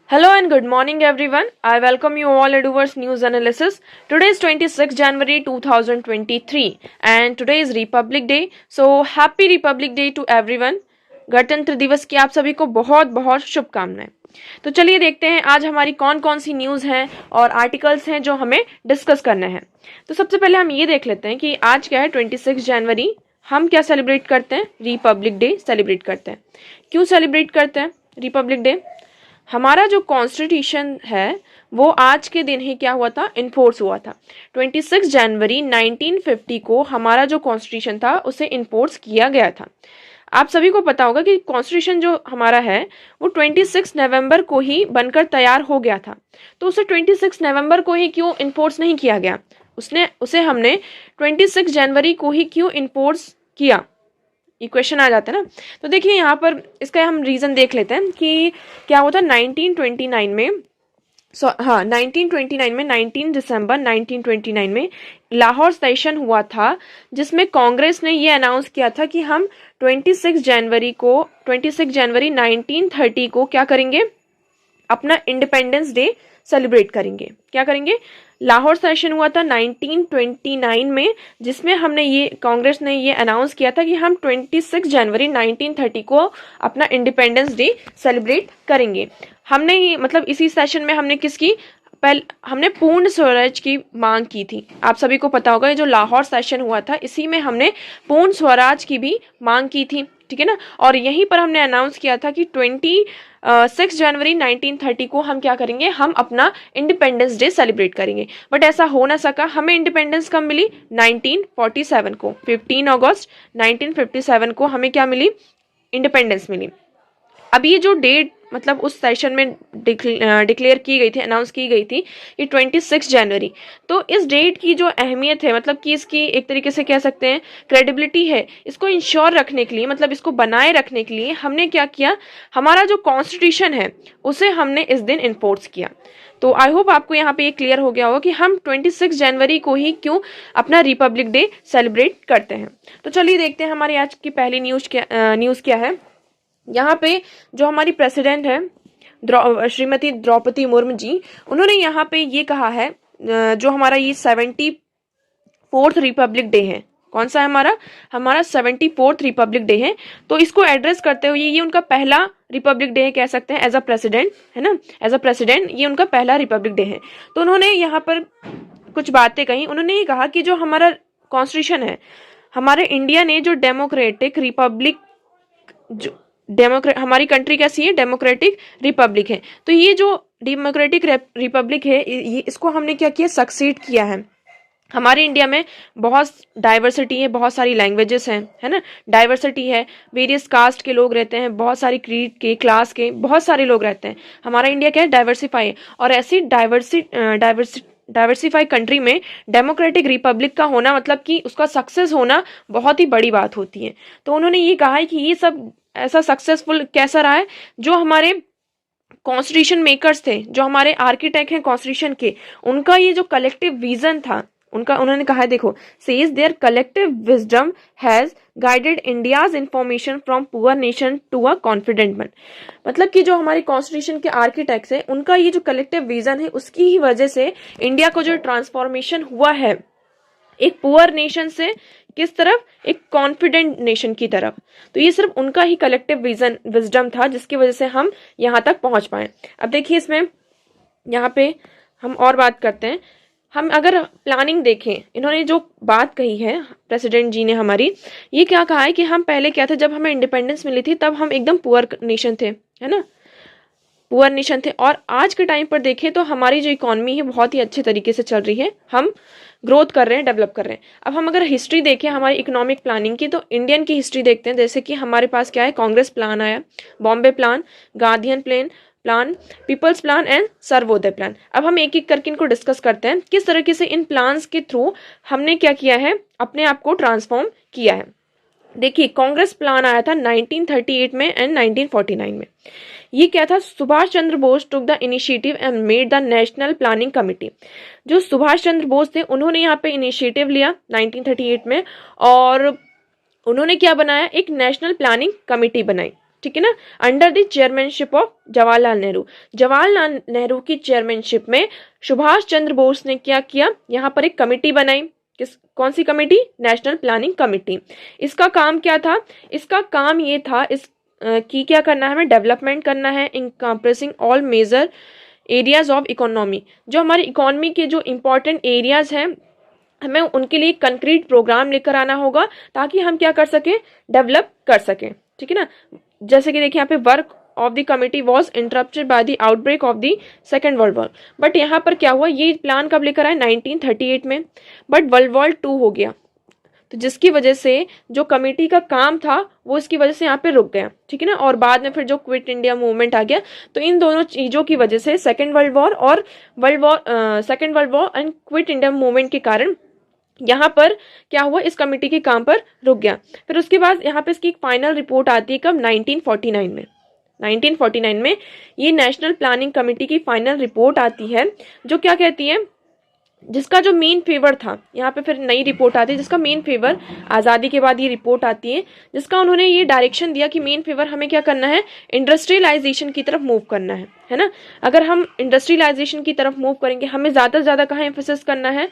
Hello and good morning everyone. I welcome you all at Eduvers News Analysis. Today is 26 January 2023 and today is Republic Day. So happy Republic Day to everyone. गणतंत्र दिवस की आप सभी को बहुत बहुत शुभकामनाएं। तो चलिए देखते हैं आज हमारी कौन कौन सी न्यूज़ हैं और आर्टिकल्स हैं जो हमें डिस्कस करने हैं। तो सबसे पहले हम ये देख लेते हैं कि आज क्या है 26 जनवरी। हम क्या सेलिब्रेट करते हैं? रिपब्लिक डे सेलिब्रेट करते हैं। क्यों सेलिब्रेट करते हैं रिपब्लिक डे? हमारा जो कॉन्स्टिट्यूशन है वो आज के दिन ही क्या हुआ था? इन्फोर्स हुआ था। 26 जनवरी 1950 को हमारा जो कॉन्स्टिट्यूशन था उसे इन्फोर्स किया गया था। आप सभी को पता होगा कि कॉन्स्टिट्यूशन जो हमारा है वो 26 नवंबर को ही बनकर तैयार हो गया था। तो उसे 26 नवंबर को ही क्यों इन्फोर्स नहीं किया गया? उसे हमने 26 जनवरी को ही क्यों इन्फोर्स किया? ये क्वेश्चन आ जाता है ना। तो देखिए यहाँ पर इसका हम रीज़न देख लेते हैं कि क्या हुआ था 1929 में। 1929 में 19 दिसंबर 1929 में लाहौर सेशन हुआ था जिसमें कांग्रेस ने ये अनाउंस किया था कि हम 26 जनवरी 1930 को क्या करेंगे? अपना इंडिपेंडेंस डे सेलिब्रेट करेंगे। क्या करेंगे? लाहौर सेशन हुआ था 1929 में जिसमें कांग्रेस ने ये अनाउंस किया था कि हम 26 जनवरी 1930 को अपना इंडिपेंडेंस डे सेलिब्रेट करेंगे। इसी सेशन में हमने पूर्ण स्वराज की मांग की थी। आप सभी को पता होगा ये जो लाहौर सेशन हुआ था इसी में हमने पूर्ण स्वराज की भी मांग की थी, ठीक है ना। और यहीं पर हमने अनाउंस किया था कि 26 जनवरी 1930 को हम क्या करेंगे? हम अपना इंडिपेंडेंस डे सेलिब्रेट करेंगे। बट ऐसा हो ना सका। हमें इंडिपेंडेंस कब मिली? 1947 को। 15 अगस्त 1957 को हमें क्या मिली? इंडिपेंडेंस मिली। अब ये जो डेट उस सेशन में डिक्लेयर की गई थी, अनाउंस की गई थी ये 26 जनवरी। तो इस डेट की जो अहमियत है कि इसकी एक तरीके से कह सकते हैं क्रेडिबिलिटी है, इसको इंश्योर रखने के लिए इसको बनाए रखने के लिए हमने क्या किया? हमारा जो कॉन्स्टिट्यूशन है उसे हमने इस दिन इन्फोर्स किया। तो आई होप आपको यहाँ पे ये क्लियर हो गया होगा कि हम 26 जनवरी को ही क्यों अपना रिपब्लिक डे सेलिब्रेट करते हैं। तो चलिए देखते हैं हमारी आज की पहली न्यूज़ क्या है। यहाँ पे जो हमारी प्रेसिडेंट है श्रीमती द्रौपदी मुर्मू जी, उन्होंने यहाँ पे ये कहा है जो हमारा ये 74th रिपब्लिक डे है। कौन सा है हमारा 74th रिपब्लिक डे है। तो इसको एड्रेस करते हुए ये उनका पहला रिपब्लिक डे है, कह सकते हैं एज अ प्रेसिडेंट, है ना। एज अ प्रेसिडेंट ये उनका पहला रिपब्लिक डे है। तो उन्होंने यहाँ पर कुछ बातें कही। उन्होंने ये कहा कि जो हमारा कॉन्स्टिट्यूशन है, हमारे इंडिया ने जो डेमोक्रेटिक रिपब्लिक हमारी कंट्री कैसी है? डेमोक्रेटिक रिपब्लिक है। तो ये जो डेमोक्रेटिक रिपब्लिक है इसको हमने क्या किया? सक्सीड किया है। हमारे इंडिया में बहुत डाइवर्सिटी है, बहुत सारी लैंग्वेजेस हैं, है ना। डाइवर्सिटी है, वेरियस कास्ट के लोग रहते हैं, बहुत सारी क्रीड के, क्लास के बहुत सारे लोग रहते हैं। हमारा इंडिया क्या है? डाइवर्सिफाई है। और ऐसी डाइवर्सिफाई कंट्री में डेमोक्रेटिक रिपब्लिक का होना कि उसका सक्सेस होना बहुत ही बड़ी बात होती है। तो उन्होंने ये कहा है कि ये सब ऐसा सक्सेसफुल कैसा रहा है? जो हमारे कॉन्स्टिट्यूशन मेकर्स थे, जो हमारे आर्किटेक्ट हैं कॉन्स्टिट्यूशन के, उनका ये जो कलेक्टिव विजन था उन्होंने कहा है, देखो, says their collective wisdom has guided India's information from poor nation to a confident one. कि जो हमारे कॉन्स्टिट्यूशन के आर्किटेक्ट्स हैं उनका ये जो कलेक्टिव विजन है उसकी ही वजह से इंडिया को जो ट्रांसफॉर्मेशन हुआ है एक पुअर नेशन से किस तरफ? एक कॉन्फिडेंट नेशन की तरफ। तो ये सिर्फ उनका ही कलेक्टिव विजडम था जिसकी वजह से हम यहाँ तक पहुंच पाए। अब देखिए इसमें यहाँ पे हम और बात करते हैं। हम अगर प्लानिंग देखें, इन्होंने जो बात कही है प्रेसिडेंट जी ने हमारी, ये क्या कहा है कि हम पहले क्या थे? जब हमें इंडिपेंडेंस मिली थी तब हम एकदम पुअर नेशन थे, है ना, पुअर नेशन थे। और आज के टाइम पर देखें तो हमारी जो इकोनॉमी है बहुत ही अच्छे तरीके से चल रही है, हम ग्रोथ कर रहे हैं, डेवलप कर रहे हैं। अब हम अगर हिस्ट्री देखें हमारी इकोनॉमिक प्लानिंग की, तो इंडियन की हिस्ट्री देखते हैं। जैसे कि हमारे पास क्या है? कांग्रेस प्लान आया, Bombay plan, Gandhian plan, people's plan and Sarvodaya plan. अब हम एक एक करके इनको डिस्कस करते हैं किस तरीके से इन प्लान्स के थ्रू हमने क्या किया है? अपने आप को ट्रांसफॉर्म किया है। देखिए कांग्रेस प्लान आया था 1938 में एंड 1949 में। ये क्या था? Subhash Chandra Bose took the initiative and made the national planning committee. जो सुभाष चंद्र बोस थे उन्होंने यहाँ पे इनिशिएटिव लिया 1938 में और उन्होंने क्या बनाया? एक नेशनल प्लानिंग कमिटी बनाई। ठीक है ना, under the chairmanship of Jawaharlal Nehru. Jawaharlal Nehru की चेयरमैनशिप में सुभाष चंद्र बोस ने क्या किया, यहाँ पर एक कमेटी बनाई। कौन सी कमेटी? National planning committee. इसका काम क्या था? इसका काम ये था कि क्या करना है, हमें डेवलपमेंट करना है in compressing all major areas of economy. जो हमारी इकोनॉमी के जो इम्पोर्टेंट एरियाज हैं, हमें उनके लिए कंक्रीट प्रोग्राम लेकर आना होगा ताकि हम क्या कर सकें, डेवलप कर सकें। ठीक है ना, जैसे कि देखिए यहाँ पे work of the committee was interrupted by the outbreak of the second world war. But यहाँ पर क्या हुआ, ये प्लान कब लेकर आए? 1938 में। बट वर्ल्ड वॉर 2 हो गया, तो जिसकी वजह से जो कमेटी का काम था वो इसकी वजह से यहाँ पे रुक गया। ठीक है ना, और बाद में फिर जो क्विट इंडिया मूवमेंट आ गया, तो इन दोनों चीज़ों की वजह से सेकेंड वर्ल्ड वॉर और second world war and quit India movement के कारण यहाँ पर क्या हुआ, इस कमेटी के काम पर रुक गया। फिर उसके बाद यहाँ पे इसकी एक फाइनल रिपोर्ट आती है कब? 1949 में। 1949 में ये नेशनल प्लानिंग कमेटी की फाइनल रिपोर्ट आती है, जो क्या कहती है, जिसका जो मेन फेवर था, यहाँ पे फिर नई रिपोर्ट आती है जिसका मेन फेवर, आज़ादी के बाद ये रिपोर्ट आती है जिसका उन्होंने ये डायरेक्शन दिया कि मेन फेवर हमें क्या करना है, इंडस्ट्रियलाइजेशन की तरफ मूव करना है ना। अगर हम इंडस्ट्रियलाइजेशन की तरफ मूव करेंगे, हमें ज़्यादा से ज़्यादा कहाँ एम्फेसिस करना है?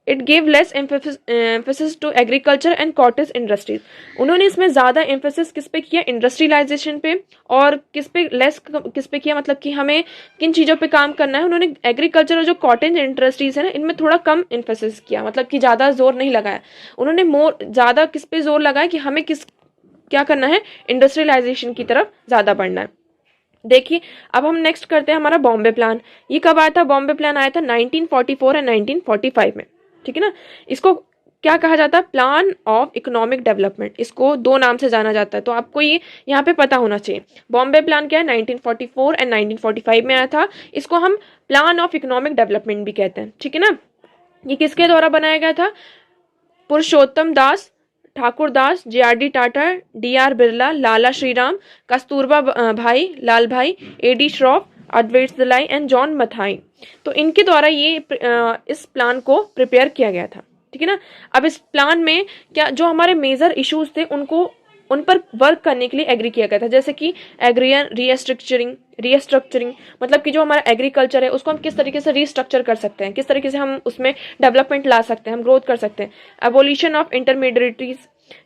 It give less emphasis to agriculture and cottage industries. उन्होंने इसमें ज़्यादा एम्फेसिस किस पे किया? इंडस्ट्रियलाइजेशन पे। और किस पे लेस किस पे किया, मतलब कि हमें किन चीज़ों पे काम करना है, उन्होंने एग्रीकल्चर और जो कॉटेज इंडस्ट्रीज है ना, इनमें थोड़ा कम एम्फेसिस किया, मतलब कि ज़्यादा जोर नहीं लगाया। उन्होंने ज़्यादा किस पे जोर लगाया कि हमें क्या करना है, इंडस्ट्रियलाइजेशन की तरफ ज़्यादा बढ़ना है। देखिए अब हम नेक्स्ट करते हैं हमारा बॉम्बे प्लान। ये कब आया था? बॉम्बे प्लान आया था 1944 एंड 1945 में। ठीक है ना, इसको क्या कहा जाता है? Plan of economic development. इसको 2 नाम से जाना जाता है, तो आपको ये यहाँ पे पता होना चाहिए। बॉम्बे प्लान क्या है? 1944 एंड 1945 में आया था। इसको हम प्लान ऑफ इकोनॉमिक डेवलपमेंट भी कहते हैं। ठीक है ना, ये किसके द्वारा बनाया गया था? पुरुषोत्तम दास, ठाकुर दास, JRD टाटा, DR बिरला, लाला श्रीराम, कस्तूरबा भाई, Lalbhai, AD Shroff, Advait Dalal and John Mathai. तो इनके द्वारा ये इस प्लान को प्रिपेयर किया गया था। ठीक है ना, अब इस प्लान में क्या जो हमारे मेजर इश्यूज थे उन पर वर्क करने के लिए एग्री किया गया था, जैसे कि एग्रियन रीस्ट्रक्चरिंग, मतलब कि जो हमारा एग्रीकल्चर है उसको हम किस तरीके से रीस्ट्रक्चर कर सकते हैं, किस तरीके से हम उसमें डेवलपमेंट ला सकते हैं, हम ग्रोथ कर सकते हैं। Abolition of intermediaries,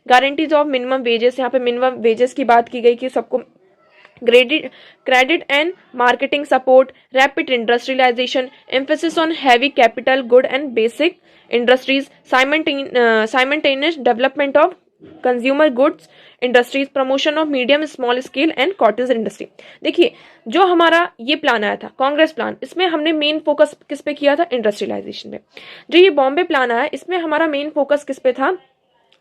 guarantees of minimum wages, यहाँ पे मिनिमम वेजेस की बात की गई कि सबको credit and marketing support, rapid industrialization, emphasis on heavy capital good and basic industries, simultaneous development of consumer goods industries, promotion of medium small scale and cottage industry। देखिए जो हमारा ये प्लान आया था कांग्रेस प्लान, इसमें हमने मेन फोकस किस पे किया था? इंडस्ट्रियलाइजेशन पे। जो ये बॉम्बे प्लान आया, इसमें हमारा मेन फोकस किस पे था?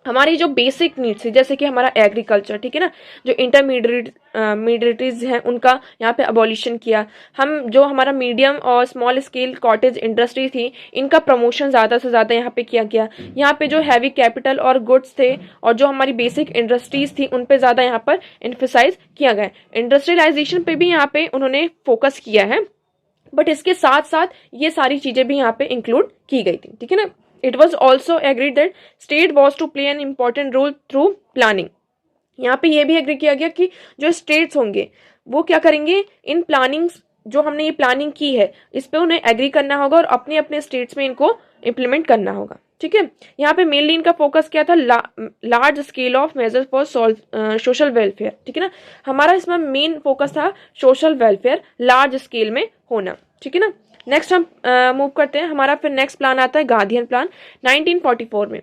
हमारी जो बेसिक नीड्स है, जैसे कि हमारा एग्रीकल्चर, ठीक है ना, जो इंटरमीडिएटरीज हैं उनका यहाँ पे अबॉलिशन किया। हम जो हमारा मीडियम और स्मॉल स्केल कॉटेज इंडस्ट्री थी, इनका प्रमोशन ज़्यादा से ज़्यादा यहाँ पे किया गया। यहाँ पे जो हैवी कैपिटल और गुड्स थे और जो हमारी बेसिक इंडस्ट्रीज थी उन पे ज़्यादा यहाँ पर एम्फेसाइज किया गया। इंडस्ट्रियलाइजेशन पे भी यहाँ पे उन्होंने फोकस किया है, बट इसके साथ साथ ये सारी चीज़ें भी यहाँ पे इंक्लूड की गई थी। ठीक है ना, It was also agreed that state was to play an important role through planning। यहाँ पे ये भी एग्री किया गया कि जो स्टेट्स होंगे वो क्या करेंगे, इन प्लानिंग्स जो हमने ये प्लानिंग की है इस पे उन्हें एग्री करना होगा और अपने अपने स्टेट्स में इनको इम्प्लीमेंट करना होगा। ठीक है, यहाँ पे मेनली इनका फोकस क्या था? Large scale of measures for social welfare. ठीक है ना, हमारा इसमें मेन फोकस था सोशल वेलफेयर लार्ज स्केल में होना। ठीक है ना, नेक्स्ट हम मूव करते हैं। हमारा फिर नेक्स्ट प्लान आता है गांधीयन प्लान 1944 में।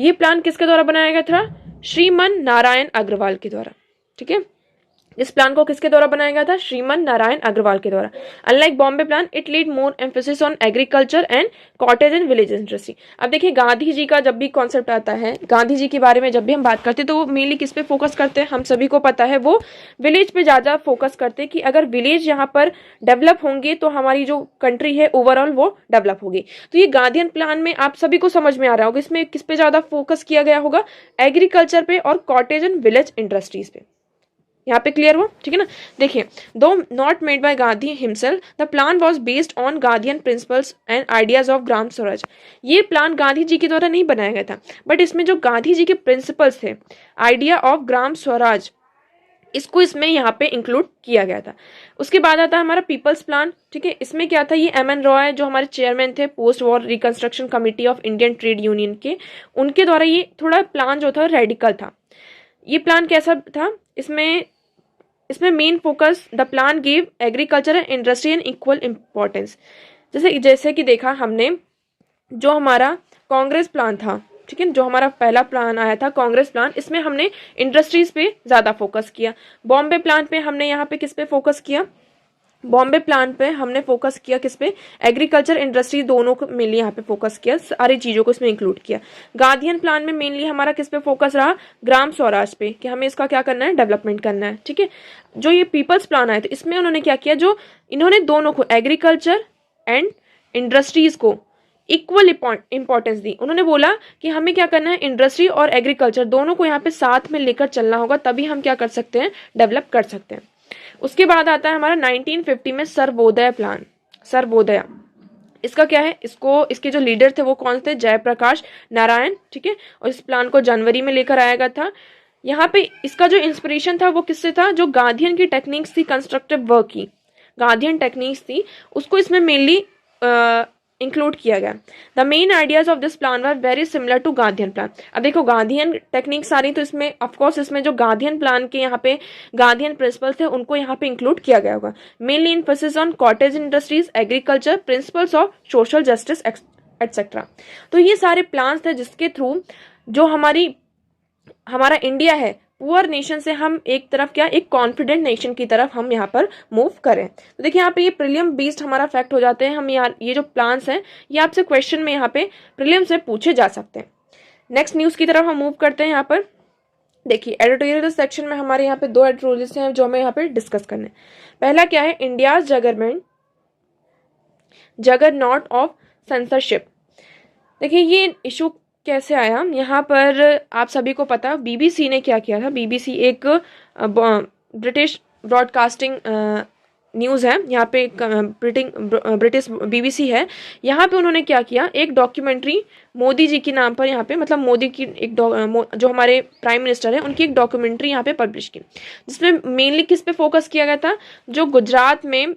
ये प्लान किसके द्वारा बनाया गया था? श्रीमन नारायण अग्रवाल के द्वारा। ठीक है, इस प्लान को किसके द्वारा बनाया गया था? श्रीमन नारायण अग्रवाल के द्वारा। Unlike Bombay plan it lead more emphasis on agriculture and cottage and village industry. अब देखिए गांधी जी का जब भी कॉन्सेप्ट आता है, गांधी जी के बारे में जब भी हम बात करते हैं तो वो मेनली किस पे फोकस करते हैं? हम सभी को पता है वो विलेज पे ज़्यादा फोकस करते हैं कि अगर विलेज यहाँ पर डेवलप होंगे तो हमारी जो कंट्री है ओवरऑल वो डेवलप होगी। तो ये गांधीयन प्लान में आप सभी को समझ में आ रहा होगा इसमें किस पे ज़्यादा फोकस किया गया होगा? एग्रीकल्चर पे और कॉटेज एंड विलेज इंडस्ट्रीज पे। यहाँ पे क्लियर हुआ? ठीक है ना, देखिए though not made by Gandhi himself, the plan was based on Gandhian principles and ideas of Gram Swaraj. ये प्लान गांधी जी के द्वारा नहीं बनाया गया था, बट इसमें जो गांधी जी के प्रिंसिपल्स थे, आइडिया ऑफ ग्राम स्वराज, इसको इसमें यहाँ पे इंक्लूड किया गया था। उसके बाद आता है हमारा पीपल्स प्लान, ठीक है। इसमें क्या था, ये एम.एन. रॉय जो हमारे चेयरमैन थे post war reconstruction committee of Indian trade union के, उनके द्वारा ये थोड़ा प्लान जो था रेडिकल था। ये प्लान कैसा था, इसमें main focus, the plan give agriculture and industry an equal importance. जैसे कि देखा हमने, जो हमारा कांग्रेस प्लान था, ठीक है, जो हमारा पहला प्लान आया था कांग्रेस प्लान, इसमें हमने इंडस्ट्रीज पे ज़्यादा फोकस किया। बॉम्बे प्लान पे हमने यहाँ पे किस पे फोकस किया, बॉम्बे प्लान पे हमने फोकस किया किस पे, एग्रीकल्चर इंडस्ट्री दोनों को मेनली यहाँ पे फोकस किया, सारी चीज़ों को इसमें इंक्लूड किया। गांधीयन प्लान में मेनली हमारा किस पे फोकस रहा, ग्राम स्वराज पे, कि हमें इसका क्या करना है, डेवलपमेंट करना है, ठीक है। जो ये पीपल्स प्लान आए थे, इसमें उन्होंने क्या किया, जो इन्होंने दोनों को एग्रीकल्चर एंड इंडस्ट्रीज को इक्वल इंपॉर्टेंस दी। उन्होंने बोला कि हमें क्या करना है, इंडस्ट्री और एग्रीकल्चर दोनों को यहाँ पे साथ में लेकर चलना होगा, तभी हम क्या कर सकते हैं, डेवलप कर सकते हैं। उसके बाद आता है हमारा 1950 में सर्वोदय प्लान। सर्वोदय इसका क्या है, इसके जो लीडर थे वो कौन थे, जयप्रकाश नारायण, ठीक है। और इस प्लान को जनवरी में लेकर आया गया था। यहाँ पे इसका जो इंस्पिरेशन था वो किससे था, जो गांधीयन की टेक्निक्स थी कंस्ट्रक्टिव वर्क की, गांधीयन टेक्निक्स थी, उसको इसमें मेनली इंक्लूड किया गया। The main ideas of this plan were very similar to Gandhian plan. अब देखो गांधीयन टेक्निक्स सारी, तो इसमें ऑफकोर्स इसमें जो गांधीयन प्लान के यहाँ पे गांधीयन प्रिंसिपल्स थे उनको यहाँ पे इंक्लूड किया गया होगा। Mainly Infosys on cottage industries, agriculture, principles of social justice etcetera. तो ये सारे प्लान्स थे जिसके थ्रू जो हमारा इंडिया है, पुअर नेशन से हम एक तरफ क्या, एक कॉन्फिडेंट नेशन की तरफ हम यहाँ पर मूव करें। तो देखिए यहाँ पे ये प्रीलियम बेस्ड हमारा फैक्ट हो जाते हैं। हम यार ये जो प्लान्स हैं ये आपसे क्वेश्चन में यहाँ पे प्रीलियम से पूछे जा सकते हैं। नेक्स्ट न्यूज की तरफ हम मूव करते हैं। यहाँ पर देखिए एडिटोरियल सेक्शन में हमारे यहाँ पे दो एडिटोरियल्स हैं जो हमें यहाँ पे डिस्कस करने। पहला क्या है, इंडियाज जगरनॉट ऑफ सेंसरशिप। देखिए ये इशू कैसे आया, यहाँ पर आप सभी को पता, बीबीसी ने क्या किया था, बीबीसी एक ब्रिटिश ब्रॉडकास्टिंग न्यूज़ है, यहाँ पे ब्रिटिश बीबीसी है। यहाँ पे उन्होंने क्या किया, एक डॉक्यूमेंट्री मोदी जी के नाम पर, यहाँ पे मतलब मोदी की एक जो हमारे प्राइम मिनिस्टर है उनकी एक डॉक्यूमेंट्री यहाँ पे पब्लिश की, जिसमें मेनली किस पे फोकस किया गया था, जो गुजरात में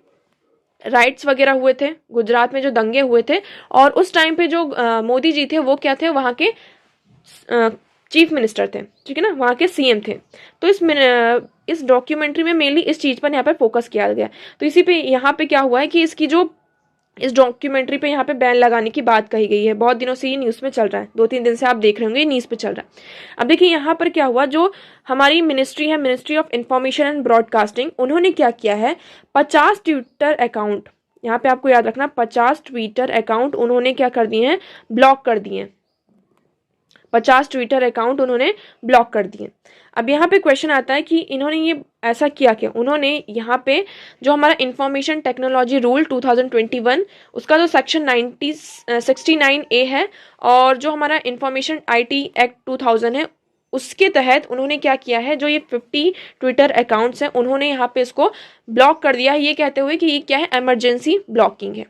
राइट्स वगैरह हुए थे, गुजरात में जो दंगे हुए थे, और उस टाइम पे जो मोदी जी थे वो क्या थे, वहाँ के चीफ मिनिस्टर थे, ठीक है ना, वहाँ के सीएम थे। तो इस डॉक्यूमेंट्री में मेनली इस चीज़ पर यहाँ पर फोकस किया गया। तो इसी पे यहाँ पे क्या हुआ है कि इस डॉक्यूमेंट्री पे यहाँ पे बैन लगाने की बात कही गई है। बहुत दिनों से ये न्यूज़ में चल रहा है, 2-3 दिन से आप देख रहे होंगे ये न्यूज़ पे चल रहा है। अब देखिए यहाँ पर क्या हुआ, जो हमारी मिनिस्ट्री है, ministry of information and broadcasting, उन्होंने क्या किया है, 50 ट्विटर अकाउंट, यहाँ पे आपको याद रखना 50 ट्विटर अकाउंट उन्होंने क्या कर दिए हैं, ब्लॉक कर दिए हैं। 50 ट्विटर अकाउंट उन्होंने ब्लॉक कर दिए। अब यहाँ पे क्वेश्चन आता है कि इन्होंने ये ऐसा किया क्या, उन्होंने यहाँ पे जो हमारा इंफॉर्मेशन टेक्नोलॉजी रूल 2021 उसका जो सेक्शन 69A है, और जो हमारा इंफॉर्मेशन आईटी एक्ट 2000 है, उसके तहत उन्होंने क्या किया है, जो ये 50 ट्विटर अकाउंट्स हैं उन्होंने यहाँ पे इसको ब्लॉक कर दिया है, ये कहते हुए कि ये क्या है, इमरजेंसी ब्लॉकिंग है।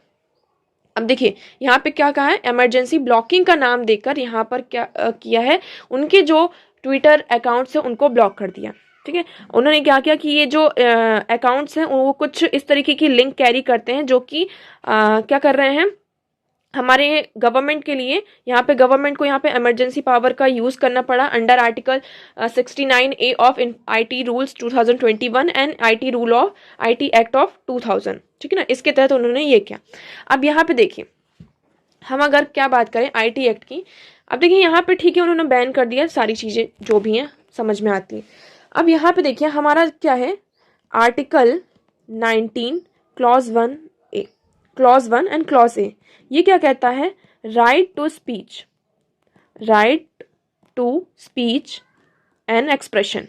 अब देखिए यहाँ पे क्या कहा है, इमरजेंसी ब्लॉकिंग का नाम देकर यहाँ पर क्या किया है, उनके जो ट्विटर अकाउंट्स हैं उनको ब्लॉक कर दिया, ठीक है। उन्होंने क्या किया कि ये जो अकाउंट्स हैं वो कुछ इस तरीके की लिंक कैरी करते हैं जो कि क्या कर रहे हैं, हमारे गवर्नमेंट के लिए, यहाँ पे गवर्नमेंट को यहाँ पे इमरजेंसी पावर का यूज़ करना पड़ा under article 69A of IT rules 2021 and IT act of 2000, ठीक है ना, इसके तहत उन्होंने ये किया। अब यहाँ पे देखिए हम अगर क्या बात करें आईटी एक्ट की, अब देखिए यहाँ पे ठीक है उन्होंने बैन कर दिया, सारी चीज़ें जो भी हैं समझ में आती है। अब यहाँ पे देखिए हमारा क्या है, article 19 clause 1 and clause A, ये क्या कहता है, right to speech and expression,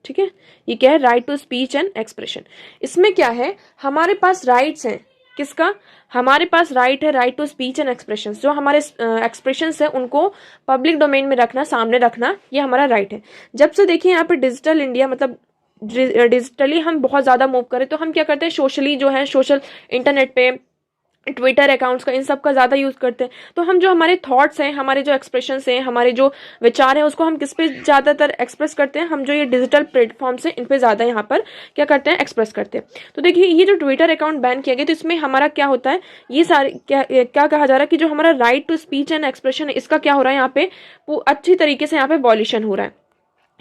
ठीक है। ये क्या है, right to speech and expression. इसमें क्या है, हमारे पास राइट्स हैं, किसका, हमारे पास राइट है, right to speech and expression, जो हमारे एक्सप्रेशंस है उनको पब्लिक डोमेन में रखना, सामने रखना, ये हमारा राइट है। जब से देखिए यहाँ पे डिजिटल इंडिया, मतलब डिजिटली हम बहुत ज़्यादा मूव करें, तो हम क्या करते हैं, सोशली जो है, सोशल इंटरनेट पे ट्विटर अकाउंट्स का, इन सब का ज़्यादा यूज़ करते हैं। तो हम जो हमारे थॉट्स हैं, हमारे जो एक्सप्रेशंस हैं, हमारे जो विचार हैं, उसको हम किस पे ज़्यादातर एक्सप्रेस करते हैं? हम जो ये डिजिटल प्लेटफॉर्म्स हैं इन पे ज़्यादा यहाँ पर क्या करते हैं? एक्सप्रेस करते हैं। तो देखिए ये जो ट्विटर अकाउंट बैन किया गया तो इसमें हमारा क्या होता है, ये सारे क्या कहा जा रहा है कि जो हमारा right to speech and expression है इसका क्या हो रहा है यहाँ पे अच्छी तरीके से यहाँ पे वॉल्यूशन हो रहा है।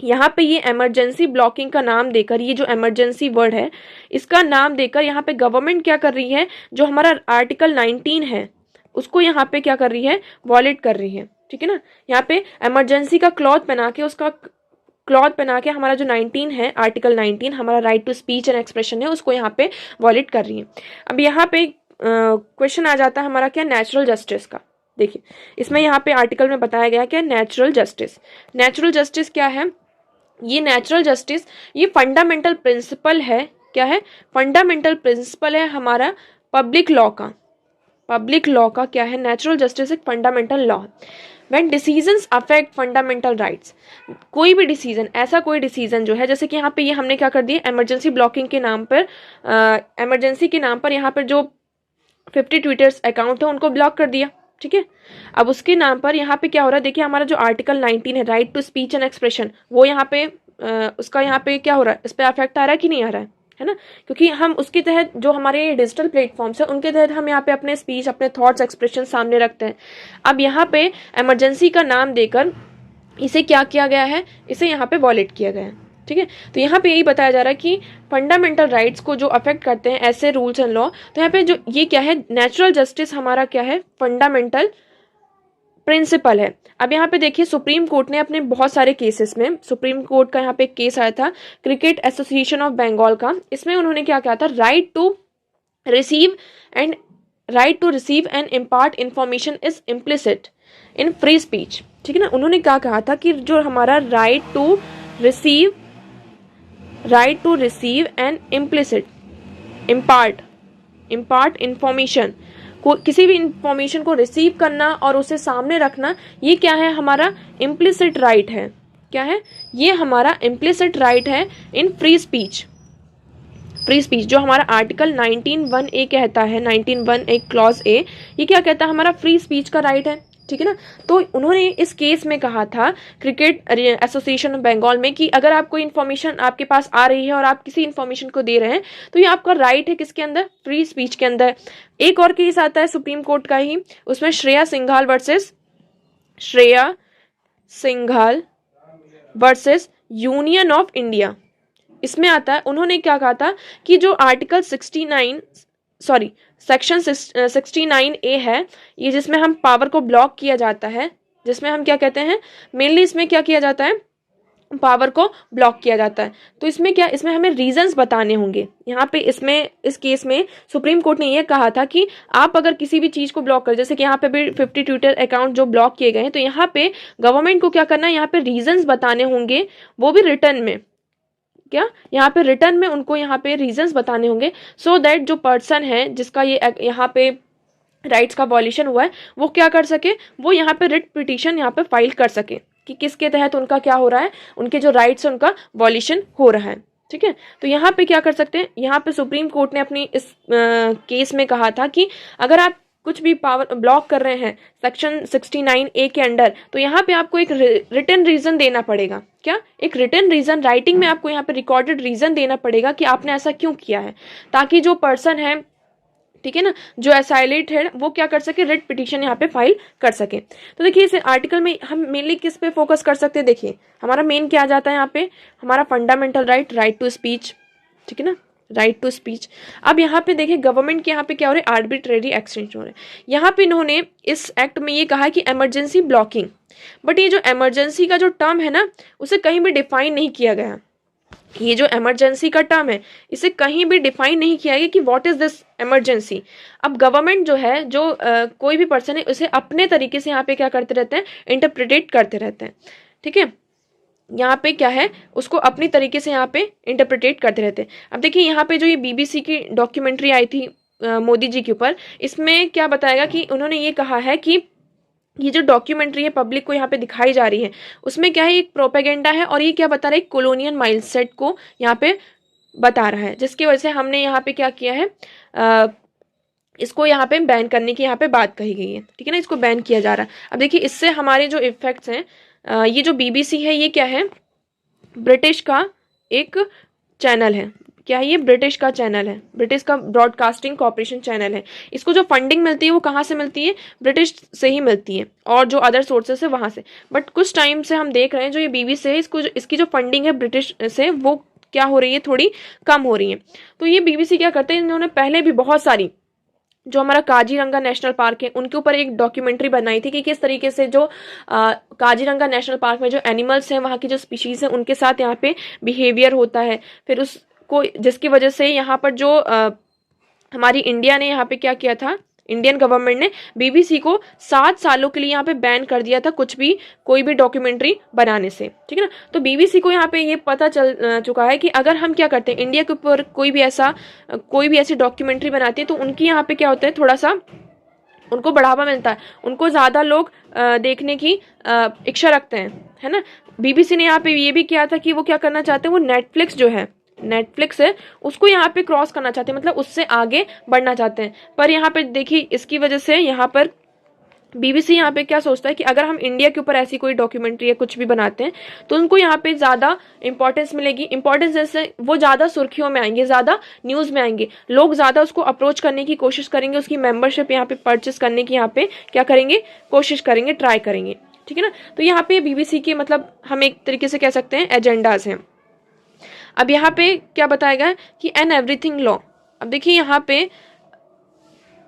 यहाँ पे ये इमरजेंसी ब्लॉकिंग का नाम देकर, ये जो इमरजेंसी वर्ड है इसका नाम देकर यहाँ पे गवर्नमेंट क्या कर रही है, जो हमारा आर्टिकल 19 है उसको यहाँ पे क्या कर रही है? वॉलेट कर रही है। ठीक है ना, यहाँ पे इमरजेंसी का क्लॉथ बना के, उसका क्लॉथ बना के हमारा जो 19 है, आर्टिकल 19 हमारा right to speech and expression है, उसको यहाँ पे वॉलेट कर रही है। अब यहाँ पे क्वेश्चन आ जाता है हमारा क्या? नेचुरल जस्टिस का। देखिए इसमें यहाँ पे आर्टिकल में बताया गया क्या? Natural justice. नेचुरल जस्टिस क्या है? ये नेचुरल जस्टिस ये फंडामेंटल प्रिंसिपल है। क्या है? फंडामेंटल प्रिंसिपल है हमारा पब्लिक लॉ का। पब्लिक लॉ का क्या है? नेचुरल जस्टिस एक fundamental law. When decisions affect fundamental rights, कोई भी डिसीजन, ऐसा कोई डिसीजन जो है, जैसे कि यहाँ पे ये हमने क्या कर दिया, इमरजेंसी ब्लॉकिंग के नाम पर, इमरजेंसी के नाम पर यहाँ पर जो 50 ट्विटर्स अकाउंट है उनको ब्लॉक कर दिया। ठीक है, अब उसके नाम पर यहाँ पे क्या हो रहा है? देखिए हमारा जो आर्टिकल 19 है, right to speech and expression, वो यहाँ पे उसका यहाँ पे क्या हो रहा है? इस पर अफेक्ट आ रहा है कि नहीं आ रहा है ना? क्योंकि हम उसके तहत जो हमारे डिजिटल प्लेटफॉर्म्स है उनके तहत हम यहाँ पे अपने स्पीच, अपने थॉट्स, एक्सप्रेशन सामने रखते हैं। अब यहाँ पे इमरजेंसी का नाम देकर इसे क्या किया गया है? इसे यहाँ पे वॉलेट किया गया है। ठीक है, तो यहाँ पे यही बताया जा रहा है कि फंडामेंटल राइट्स को जो अफेक्ट करते हैं ऐसे रूल्स एंड लॉ, तो यहाँ पे जो ये क्या है? नेचुरल जस्टिस हमारा क्या है? फंडामेंटल प्रिंसिपल है। अब यहाँ पे देखिए सुप्रीम कोर्ट ने अपने बहुत सारे केसेस में, सुप्रीम कोर्ट का यहाँ पे एक केस आया था क्रिकेट एसोसिएशन ऑफ बंगाल का, इसमें उन्होंने क्या कहा था? Right to receive and impart information is implicit in free speech. ठीक है ना, उन्होंने क्या कहा था कि जो हमारा right to receive and implicit impart information को, किसी भी इंफॉर्मेशन को रिसीव करना और उसे सामने रखना, ये क्या है? हमारा इम्प्लिसिट राइट है। क्या है? ये हमारा इम्प्लिसिट राइट है इन फ्री स्पीच। फ्री स्पीच जो हमारा आर्टिकल 19(1)(a) कहता है, 19(1)(a) क्लॉज ए, ये क्या कहता है? हमारा फ्री स्पीच का राइट है। ठीक है ना, तो उन्होंने इस केस में कहा था क्रिकेट एसोसिएशन ऑफ बंगाल में कि अगर आप कोई इन्फॉर्मेशन आपके पास आ रही है और आप किसी इन्फॉर्मेशन को दे रहे हैं तो ये आपका राइट है, किसके अंदर? फ्री स्पीच के अंदर। एक और केस आता है सुप्रीम कोर्ट का ही, उसमें Shreya Singhal versus union of India, इसमें आता है, उन्होंने क्या कहा था कि जो आर्टिकल सेक्शन 69A है, ये जिसमें हम पावर को ब्लॉक किया जाता है, जिसमें हम क्या कहते हैं, मेनली इसमें क्या किया जाता है? पावर को ब्लॉक किया जाता है। तो इसमें क्या, इसमें हमें रीजंस बताने होंगे। यहाँ पे इसमें इस केस में सुप्रीम कोर्ट ने यह कहा था कि आप अगर किसी भी चीज को ब्लॉक कर, जैसे कि यहाँ पे भी 50 ट्विटर अकाउंट जो ब्लॉक किए गए हैं, तो यहाँ पे गवर्नमेंट को क्या करना है? यहाँ पे रीजंस बताने होंगे, वो भी रिटर्न में। क्या? यहाँ पे रिटर्न में उनको यहाँ पे रीजंस बताने होंगे, सो दैट जो पर्सन है जिसका ये यहाँ पे राइट्स का वॉल्यूशन हुआ है वो क्या कर सके? वो यहाँ पे रिट पिटीशन यहाँ पे फाइल कर सके कि किसके तहत उनका क्या हो रहा है, उनके जो राइट्स है उनका वॉल्यूशन हो रहा है। ठीक है, तो यहाँ पे क्या कर सकते हैं? यहाँ पे सुप्रीम कोर्ट ने अपनी इस केस में कहा था कि अगर आप कुछ भी पावर ब्लॉक कर रहे हैं सेक्शन 69A के अंडर, तो यहाँ पे आपको एक रिटन रीजन देना पड़ेगा। क्या? एक रिटन रीजन, राइटिंग में आपको यहाँ पे रिकॉर्डेड रीजन देना पड़ेगा कि आपने ऐसा क्यों किया है, ताकि जो पर्सन है, ठीक है ना, जो असाइलेट है, वो क्या कर सके? रिट पिटीशन यहाँ पे फाइल कर सके। तो देखिए इस आर्टिकल में हम मेनली किस पे फोकस कर सकते हैं? देखिए हमारा मेन क्या आ जाता है यहाँ पे? हमारा फंडामेंटल राइट टू स्पीच। ठीक है ना, राइट टू स्पीच। अब यहाँ पे देखिए गवर्नमेंट के यहाँ पे क्या हो रहा है? आर्बिट्रेरी एक्सचेंज हो रहा है। यहाँ पे इन्होंने इस एक्ट में ये कहा कि इमरजेंसी ब्लॉकिंग, बट ये जो इमरजेंसी का जो टर्म है ना, उसे कहीं भी डिफाइन नहीं किया गया। ये जो इमरजेंसी का टर्म है इसे कहीं भी डिफाइन नहीं किया गया कि व्हाट इज दिस इमरजेंसी। अब गवर्नमेंट जो है, जो कोई भी पर्सन है, उसे अपने तरीके से यहाँ पे क्या करते रहते हैं? इंटरप्रिटेट करते रहते हैं। ठीक है, यहाँ पे क्या है, उसको अपनी तरीके से यहाँ पे इंटरप्रिटेट करते रहते हैं। अब देखिए यहाँ पे जो ये BBC की डॉक्यूमेंट्री आई थी मोदी जी के ऊपर, इसमें क्या बताएगा कि उन्होंने ये कहा है कि ये जो डॉक्यूमेंट्री है पब्लिक को यहाँ पे दिखाई जा रही है, उसमें क्या है? एक प्रोपेगेंडा है, और ये क्या बता रहा है? कॉलोनियल माइंडसेट को यहाँ पे बता रहा है, जिसकी वजह से हमने यहाँ पे क्या किया है? इसको यहाँ पे बैन करने की यहाँ पे बात कही गई है, ठीक है ना, इसको बैन किया जा रहा है। अब देखिए इससे हमारे जो इफेक्ट्स हैं, ये जो बीबीसी है ये क्या है, ब्रिटिश का एक चैनल है। क्या है ये, ब्रिटिश का चैनल है, ब्रिटिश का ब्रॉडकास्टिंग कॉर्पोरेशन चैनल है। इसको जो फंडिंग मिलती है वो कहाँ से मिलती है, ब्रिटिश से ही मिलती है और जो अदर सोर्सेस है वहाँ से। बट कुछ टाइम से हम देख रहे हैं जो ये बीबीसी है इसकी जो फंडिंग है ब्रिटिश से वो क्या हो रही है, थोड़ी कम हो रही है। तो ये बीबीसी क्या करते हैं, इन्होंने पहले भी बहुत सारी, जो हमारा काजीरंगा नेशनल पार्क है उनके ऊपर एक डॉक्यूमेंट्री बनाई थी कि किस तरीके से जो काजीरंगा नेशनल पार्क में जो एनिमल्स हैं, वहाँ की जो स्पीशीज हैं, उनके साथ यहाँ पे बिहेवियर होता है। फिर उसको जिसकी वजह से यहाँ पर जो हमारी इंडिया ने यहाँ पे क्या किया था, इंडियन गवर्नमेंट ने बीबीसी को 7 सालों के लिए यहाँ पे बैन कर दिया था कुछ भी, कोई भी डॉक्यूमेंट्री बनाने से, ठीक है ना। तो बीबीसी को यहाँ पे ये पता चल चुका है कि अगर हम क्या करते हैं, इंडिया के ऊपर कोई भी ऐसी डॉक्यूमेंट्री बनाती है तो उनकी यहाँ पे क्या होता है, थोड़ा सा उनको बढ़ावा मिलता है, उनको ज़्यादा लोग देखने की इच्छा रखते हैं, है ना। बीबीसी ने यहाँ पे ये भी किया था कि वो क्या करना चाहते हैं, वो नेटफ्लिक्स जो है, नेटफ्लिक्स है उसको यहाँ पे क्रॉस करना चाहते हैं, मतलब उससे आगे बढ़ना चाहते हैं। पर यहाँ पे देखिए इसकी वजह से यहाँ पर बीबीसी यहाँ पे क्या सोचता है कि अगर हम इंडिया के ऊपर ऐसी कोई डॉक्यूमेंट्री या कुछ भी बनाते हैं तो उनको यहाँ पे ज़्यादा इंपॉर्टेंस मिलेगी। इंपॉर्टेंस जैसे वो ज़्यादा सुर्खियों में आएंगे, ज़्यादा न्यूज़ में आएंगे, लोग ज़्यादा उसको अप्रोच करने की कोशिश करेंगे, उसकी मेंबरशिप यहाँ पे परचेस करने की यहाँ पे क्या करेंगे, कोशिश करेंगे, ट्राई करेंगे, ठीक है ना। तो यहाँ पे बीबीसी के मतलब हम एक तरीके से कह सकते हैं एजेंडाज हैं। अब यहाँ पे क्या बताया गया कि एन एवरीथिंग लॉ। अब देखिए यहाँ पे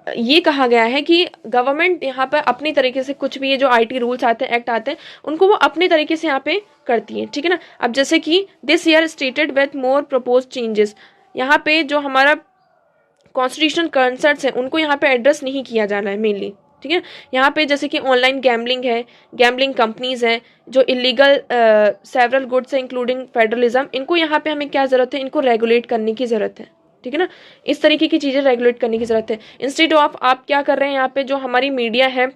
ये कहा गया है कि गवर्नमेंट यहाँ पर अपनी तरीके से कुछ भी ये जो आईटी रूल्स आते हैं, एक्ट आते हैं, उनको वो अपने तरीके से यहाँ पे करती है, ठीक है ना। अब जैसे कि this year stated with more propose changes, यहाँ पे जो हमारा कॉन्स्टिट्यूशनल कंसर्न्स है उनको यहाँ पे एड्रेस नहीं किया जाना है मेनली, ठीक है। यहाँ पे जैसे कि ऑनलाइन गैम्बलिंग है, गैम्बलिंग कंपनीज है, जो इलीगल सेवरल गुड्स है इंक्लूडिंग फेडरलिज्म, इनको यहाँ पे हमें क्या ज़रूरत है, इनको रेगुलेट करने की ज़रूरत है, ठीक है ना। इस तरीके की चीज़ें रेगुलेट करने की ज़रूरत है। इंस्टेड ऑफ आप क्या कर रहे हैं, यहाँ पे जो हमारी मीडिया है,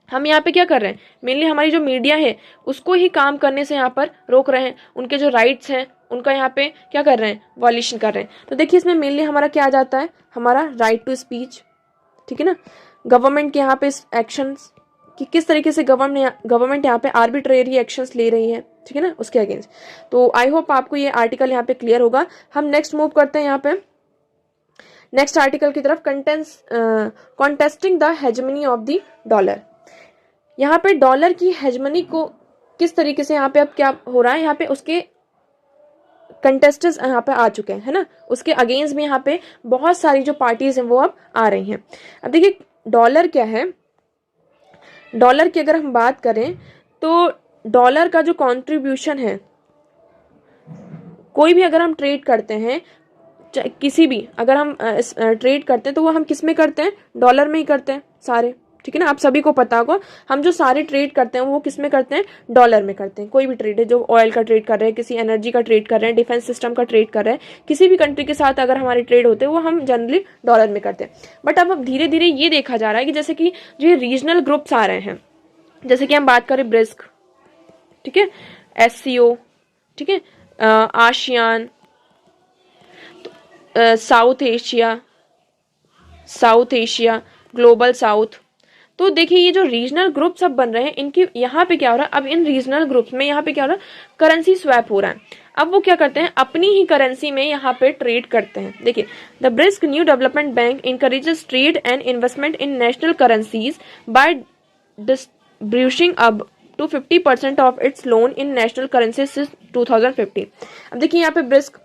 हम यहाँ पे क्या कर रहे हैं, मेनली हमारी जो मीडिया है उसको ही काम करने से यहाँ पर रोक रहे हैं, उनके जो राइट्स हैं उनका यहाँ पे क्या कर रहे हैं, वॉल्यूशन कर रहे हैं। तो देखिए इसमें मेनली हमारा क्या आ जाता है, हमारा राइट टू स्पीच, ठीक है ना। गवर्नमेंट के यहाँ पे एक्शंस कि किस तरीके से गवर्नमेंट यहाँ पे आर्बिट्रेरी एक्शंस ले रही है, ठीक है ना, उसके अगेंस्ट। तो आई होप आपको ये आर्टिकल यहाँ पे क्लियर होगा। हम नेक्स्ट मूव करते हैं यहाँ पे नेक्स्ट आर्टिकल की तरफ, contesting the hegemony of the dollar. यहाँ पे डॉलर की हेजमनी को किस तरीके से यहाँ पे अब क्या हो रहा है, यहाँ पे उसके कंटेस्टेंट्स यहाँ पे आ चुके हैं, है ना, उसके अगेंस्ट में यहाँ पे बहुत सारी जो पार्टीज हैं वो अब आ रही हैं। अब देखिए डॉलर क्या है, डॉलर की अगर हम बात करें तो डॉलर का जो कंट्रीब्यूशन है, कोई भी अगर हम ट्रेड करते हैं, किसी भी अगर हम ट्रेड करते हैं तो वो हम किस में करते हैं, डॉलर में ही करते हैं सारे, ठीक है ना। आप सभी को पता होगा हम जो सारे ट्रेड करते हैं वो किस में करते हैं, डॉलर में करते हैं। कोई भी ट्रेड है, जो ऑयल का ट्रेड कर रहे हैं, किसी एनर्जी का ट्रेड कर रहे हैं, डिफेंस सिस्टम का ट्रेड कर रहे हैं, किसी भी कंट्री के साथ अगर हमारे ट्रेड होते हैं वो हम जनरली डॉलर में करते हैं। बट अब धीरे धीरे ये देखा जा रहा है कि जैसे कि जो ये रीजनल ग्रुप्स आ रहे हैं, जैसे कि हम बात करें ब्रिस्क, ठीक है, SCO, ठीक है, ASEAN, south Asia, global south. तो देखिए ये जो रीजनल ग्रुप सब बन रहे हैं, इनकी यहाँ पे क्या हो रहा है, अब इन रीजनल ग्रुप्स में यहाँ पे क्या हो रहा है, करेंसी स्वैप हो रहा है। अब वो क्या करते हैं, अपनी ही करेंसी में यहाँ पे ट्रेड करते हैं। देखिए the BRICS new development bank encourages trade and investment in national currencies by distributing up to 50% of its loan in national currency since 2015। अब देखिए यहाँ पे ब्रिस्क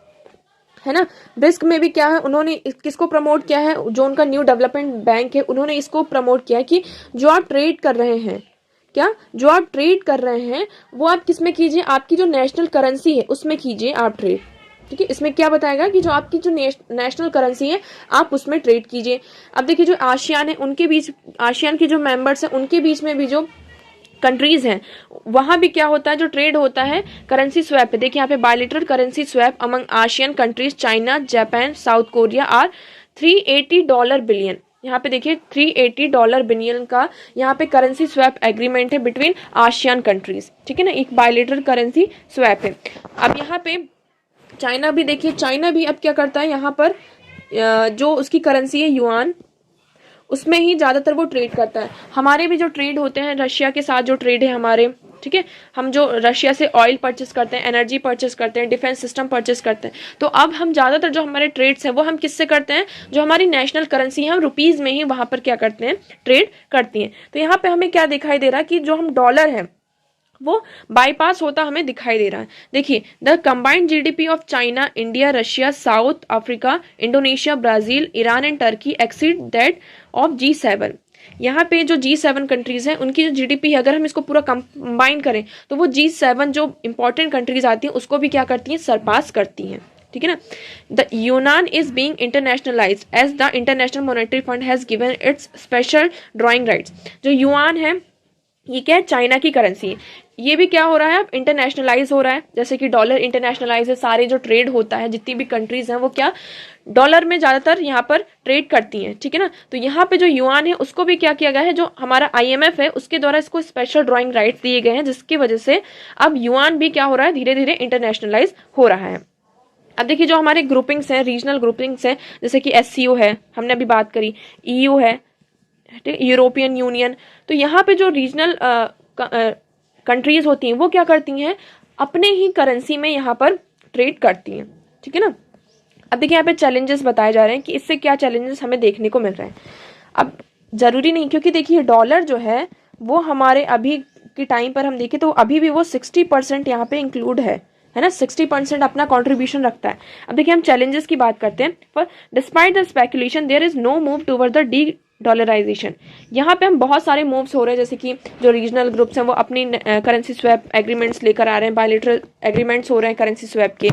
है ना, ब्रिस्क में भी क्या है, उन्होंने किसको प्रमोट किया है, जो उनका न्यू डेवलपमेंट बैंक है उन्होंने इसको प्रमोट किया है कि जो आप ट्रेड कर रहे हैं, क्या जो आप ट्रेड कर रहे हैं वो आप किस में कीजिए, आपकी जो नेशनल करेंसी है उसमें कीजिए आप ट्रेड, ठीक है। इसमें क्या बताएगा कि जो आपकी जो नेशनल करेंसी है आप उसमें ट्रेड कीजिए। अब देखिए जो आसियान है उनके बीच, आसियान के जो मेंबर्स हैं उनके बीच में भी जो कंट्रीज हैं वहां भी क्या होता है, जो ट्रेड होता है करेंसी स्वैप है। देखिए यहाँ पे bilateral currency swap among ASEAN countries China, Japan, South Korea are $380 billion. यहाँ पे देखिए $380 बिलियन का यहाँ पे करेंसी स्वैप एग्रीमेंट है बिटवीन आसियान कंट्रीज, ठीक है ना, एक बायलेटरल करेंसी स्वैप है। अब यहाँ पे चाइना भी देखिए, चाइना भी अब क्या करता है, यहाँ पर जो उसकी करेंसी है युआन, उसमें ही ज़्यादातर वो ट्रेड करता है। हमारे भी जो ट्रेड होते हैं रशिया के साथ, जो ट्रेड है हमारे, ठीक है, हम जो रशिया से ऑयल परचेस करते हैं, एनर्जी परचेस करते हैं, डिफेंस सिस्टम परचेस करते हैं, तो अब हम ज़्यादातर जो हमारे ट्रेड्स हैं वो हम किससे करते हैं, जो हमारी नेशनल करेंसी है हम रुपीज़ में ही वहाँ पर क्या करते हैं, ट्रेड करती हैं। तो यहाँ पे हमें क्या दिखाई दे रहा है कि जो हम डॉलर है वो बाईपास होता हमें दिखाई दे रहा है। देखिए, the combined GDP of China, India, Russia, south Africa, Indonesia, Brazil, Iran and Turkey exceed that of G7। यहाँ पे जो G7 कंट्रीज हैं उनकी जो जीडीपी है, अगर हम इसको पूरा कंबाइन करें तो वो G7 जो इंपॉर्टेंट कंट्रीज आती हैं उसको भी क्या करती हैं, सरपास करती हैं। ठीक है ना। The yuan is being internationalised as the International Monetary Fund has given its special drawing rights. जो युआन है ये क्या है, चाइना की करेंसी है। ये भी क्या हो रहा है, अब इंटरनेशनलाइज हो रहा है, जैसे कि डॉलर इंटरनेशनलाइज है। सारे जो ट्रेड होता है, जितनी भी कंट्रीज हैं वो क्या डॉलर में ज़्यादातर यहाँ पर ट्रेड करती हैं। ठीक है ना। तो यहाँ पे जो युआन है उसको भी क्या किया गया है, जो हमारा IMF है उसके द्वारा इसको स्पेशल ड्राइंग राइट्स दिए गए हैं, जिसकी वजह से अब युआन भी क्या हो रहा है, धीरे धीरे इंटरनेशनलाइज हो रहा है। अब देखिए, जो हमारे ग्रुपिंग्स हैं, रीजनल ग्रुपिंग्स हैं, जैसे कि SCO है, हमने अभी बात करी, EU है, यूरोपियन यूनियन। तो यहाँ पे जो रीजनल कंट्रीज होती हैं वो क्या करती हैं, अपने ही करेंसी में यहाँ पर ट्रेड करती हैं। ठीक है ना। अब देखिए, यहाँ पे चैलेंजेस बताए जा रहे हैं कि इससे क्या चैलेंजेस हमें देखने को मिल रहे हैं। अब जरूरी नहीं, क्योंकि देखिए डॉलर जो है वो हमारे अभी के टाइम पर हम देखें तो अभी भी वो 60% यहाँ पे इंक्लूड है ना, 60% अपना कॉन्ट्रीब्यूशन रखता है। अब देखिए, हम चैलेंजेस की बात करते हैं। पर despite the speculation there is no move toward the dedollarisation. यहाँ पे हम बहुत सारे मूव्स हो रहे हैं, जैसे कि जो रीजनल ग्रुप्स हैं वो अपनी करेंसी स्वैप एग्रीमेंट्स लेकर आ रहे हैं, बायलैटरल एग्रीमेंट्स हो रहे हैं करेंसी स्वैप के।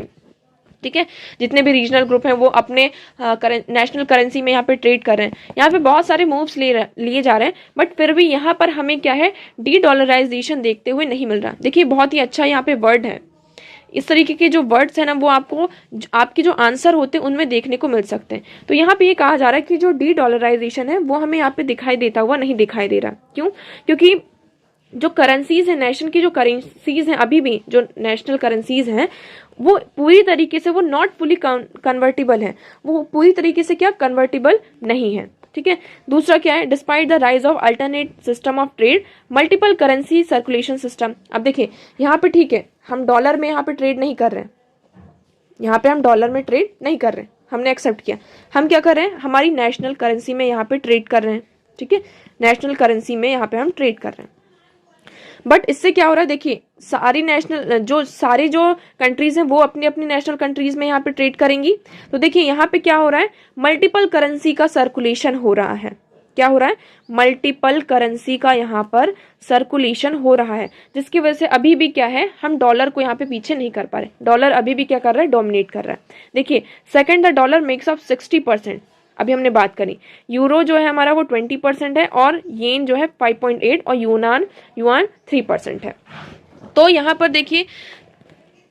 ठीक है, जितने भी रीजनल ग्रुप हैं वो अपने नेशनल करेंसी में यहाँ पे ट्रेड कर रहे हैं। यहाँ पे बहुत सारे मूव्स लिए जा रहे हैं, बट फिर भी यहाँ पर हमें क्या है, डी डॉलराइजेशन देखते हुए नहीं मिल रहा। देखिए, बहुत ही अच्छा यहाँ पे वर्ड है, इस तरीके के जो वर्ड्स हैं ना वो आपको आपके जो आंसर होते हैं उनमें देखने को मिल सकते हैं। तो यहाँ पे ये कहा जा रहा है कि जो डी डॉलराइजेशन है वो हमें यहाँ पे दिखाई देता हुआ नहीं दिखाई दे रहा। क्यों? क्योंकि जो करेंसीज है, नेशन की जो करेंसीज हैं, अभी भी जो नेशनल करेंसीज हैं वो पूरी तरीके से वो नॉट फुली कन्वर्टेबल है, वो पूरी तरीके से क्या कन्वर्टेबल नहीं है। ठीक है। दूसरा क्या है, despite the rise of alternate system of trade, multiple currency circulation system. अब देखिए, यहाँ पे ठीक है, हम डॉलर में यहाँ पे ट्रेड नहीं कर रहे हैं, यहाँ पे हम डॉलर में ट्रेड नहीं कर रहे हैं, हमने एक्सेप्ट किया। हम क्या कर रहे हैं, हमारी नेशनल करेंसी में यहाँ पे ट्रेड कर रहे हैं। ठीक है, नेशनल करेंसी में यहाँ पे हम ट्रेड कर रहे हैं। बट इससे क्या हो रहा है, देखिए, सारी जो कंट्रीज हैं वो अपनी अपनी नेशनल कंट्रीज में यहाँ पे ट्रेड करेंगी। तो देखिए, यहाँ पे क्या हो रहा है, मल्टीपल करेंसी का सर्कुलेशन हो रहा है। क्या हो रहा है, मल्टीपल करेंसी का यहाँ पर सर्कुलेशन हो रहा है, जिसकी वजह से अभी भी क्या है, हम डॉलर को यहाँ पे पीछे नहीं कर पा रहे। डॉलर अभी भी क्या कर रहा है, डोमिनेट कर रहा है। देखिए, second, the dollar makes up 60%। अभी हमने बात करी, यूरो जो है हमारा वो 20% है, और येन जो है 5.8, और युआन 3% है। तो यहाँ पर देखिए